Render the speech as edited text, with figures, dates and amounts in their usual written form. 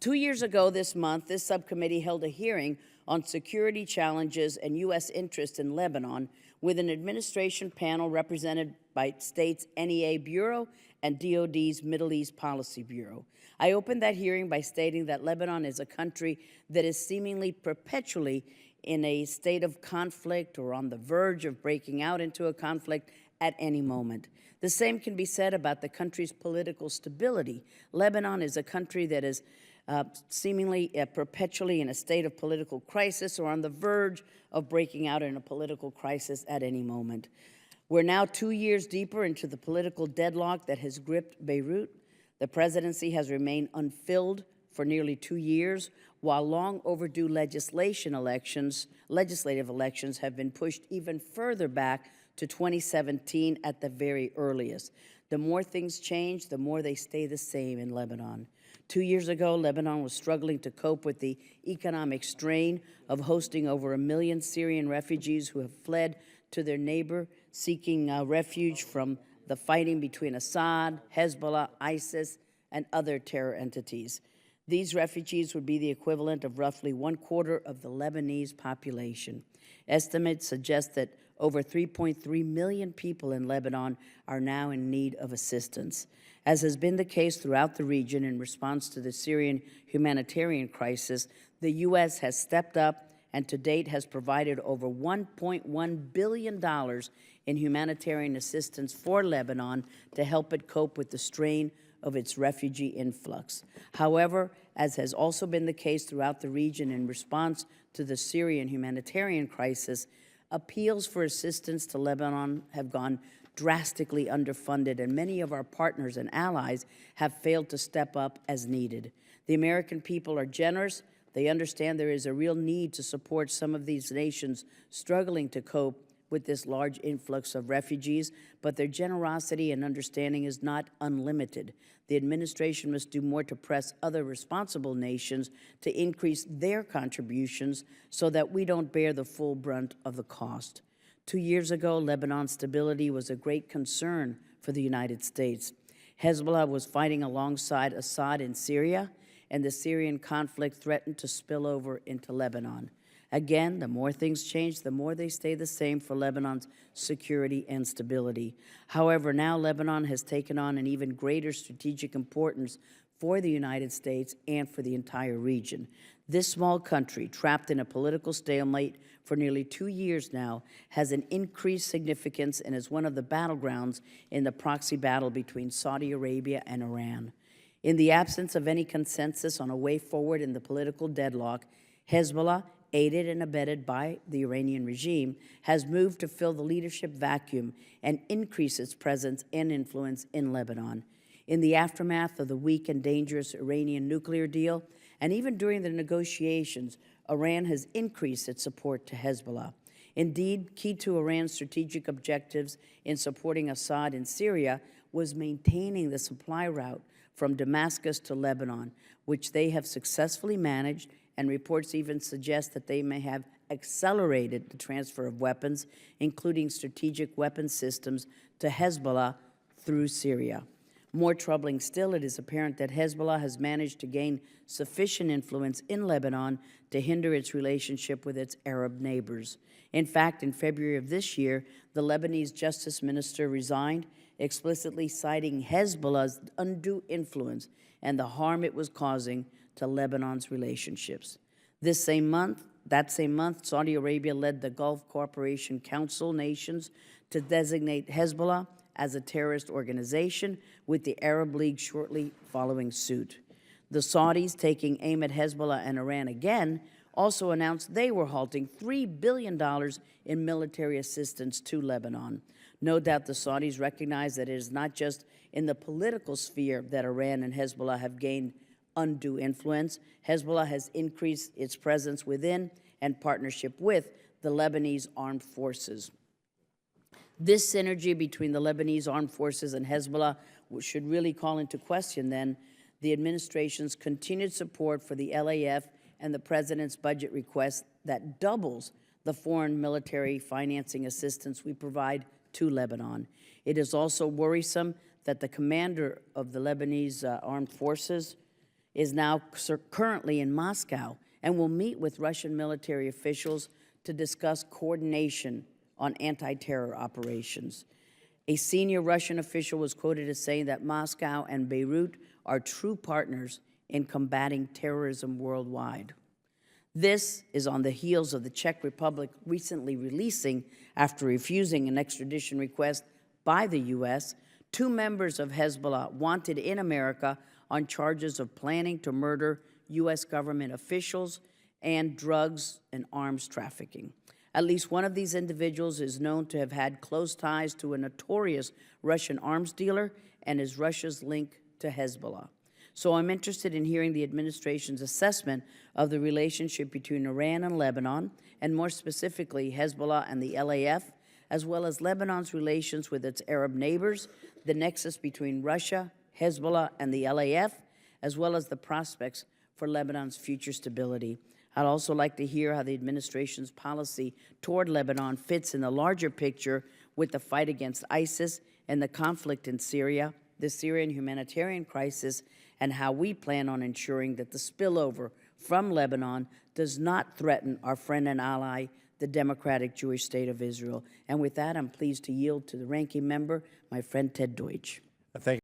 2 years ago this month, this subcommittee held a hearing on security challenges and U.S. interest in Lebanon with an administration panel represented by state's NEA Bureau and DOD's Middle East Policy Bureau. I opened that hearing by stating that Lebanon is a country that is seemingly perpetually in a state of conflict or on the verge of breaking out into a conflict at any moment. The same can be said about the country's political stability. Lebanon is a country that is seemingly perpetually in a state of political crisis or on the verge of breaking out in a political crisis at any moment. We're now 2 years deeper into the political deadlock that has gripped Beirut. The presidency has remained unfilled for nearly 2 years, while long overdue legislative elections have been pushed even further back to 2017 at the very earliest. The more things change, the more they stay the same in Lebanon. 2 years ago, Lebanon was struggling to cope with the economic strain of hosting over 1 million Syrian refugees who have fled to their neighbor, seeking refuge from the fighting between Assad, Hezbollah, ISIS, and other terror entities. These refugees would be the equivalent of roughly 1/4 of the Lebanese population. Estimates suggest that over 3.3 million people in Lebanon are now in need of assistance. As has been the case throughout the region in response to the Syrian humanitarian crisis, the U.S. has stepped up and to date has provided over $1.1 billion in humanitarian assistance for Lebanon to help it cope with the strain of its refugee influx. However, as has also been the case throughout the region in response to the Syrian humanitarian crisis, appeals for assistance to Lebanon have gone drastically underfunded, and many of our partners and allies have failed to step up as needed. The American people are generous. They understand there is a real need to support some of these nations struggling to cope with this large influx of refugees, but their generosity and understanding is not unlimited. The administration must do more to press other responsible nations to increase their contributions so that we don't bear the full brunt of the cost. 2 years ago, Lebanon's stability was a great concern for the United States. Hezbollah was fighting alongside Assad in Syria, and the Syrian conflict threatened to spill over into Lebanon. Again, the more things change, the more they stay the same for Lebanon's security and stability. However, now Lebanon has taken on an even greater strategic importance for the United States and for the entire region. This small country, trapped in a political stalemate for nearly 2 years now, has an increased significance and is one of the battlegrounds in the proxy battle between Saudi Arabia and Iran. In the absence of any consensus on a way forward in the political deadlock, Hezbollah, aided and abetted by the Iranian regime, has moved to fill the leadership vacuum and increase its presence and influence in Lebanon. In the aftermath of the weak and dangerous Iranian nuclear deal, and even during the negotiations, Iran has increased its support to Hezbollah. Indeed, key to Iran's strategic objectives in supporting Assad in Syria was maintaining the supply route from Damascus to Lebanon, which they have successfully managed, and reports even suggest that they may have accelerated the transfer of weapons, including strategic weapon systems, to Hezbollah through Syria. More troubling still, it is apparent that Hezbollah has managed to gain sufficient influence in Lebanon to hinder its relationship with its Arab neighbors. In fact, in February of this year, the Lebanese justice minister resigned, explicitly citing Hezbollah's undue influence and the harm it was causing to Lebanon's relationships. That same month, Saudi Arabia led the Gulf Cooperation Council nations to designate Hezbollah as a terrorist organization, with the Arab League shortly following suit. The Saudis, taking aim at Hezbollah and Iran again, also announced they were halting $3 billion in military assistance to Lebanon. No doubt the Saudis recognize that it is not just in the political sphere that Iran and Hezbollah have gained undue influence. Hezbollah has increased its presence within and partnership with the Lebanese armed forces. This synergy between the Lebanese armed forces and Hezbollah should really call into question, then, the administration's continued support for the LAF and the president's budget request that doubles the foreign military financing assistance we provide to Lebanon. It is also worrisome that the commander of the Lebanese armed forces is now currently in Moscow and will meet with Russian military officials to discuss coordination on anti-terror operations. A senior Russian official was quoted as saying that Moscow and Beirut are true partners in combating terrorism worldwide. This is on the heels of the Czech Republic recently releasing, after refusing an extradition request by the U.S., 2 members of Hezbollah wanted in America on charges of planning to murder U.S. government officials and drugs and arms trafficking. At least one of these individuals is known to have had close ties to a notorious Russian arms dealer and is Russia's link to Hezbollah. So I'm interested in hearing the administration's assessment of the relationship between Iran and Lebanon, and more specifically Hezbollah and the LAF, as well as Lebanon's relations with its Arab neighbors, the nexus between Russia, Hezbollah, and the LAF, as well as the prospects for Lebanon's future stability. I'd also like to hear how the administration's policy toward Lebanon fits in the larger picture with the fight against ISIS and the conflict in Syria, the Syrian humanitarian crisis, and how we plan on ensuring that the spillover from Lebanon does not threaten our friend and ally, the democratic Jewish state of Israel. And with that, I'm pleased to yield to the ranking member, my friend Ted Deutsch. Thank you.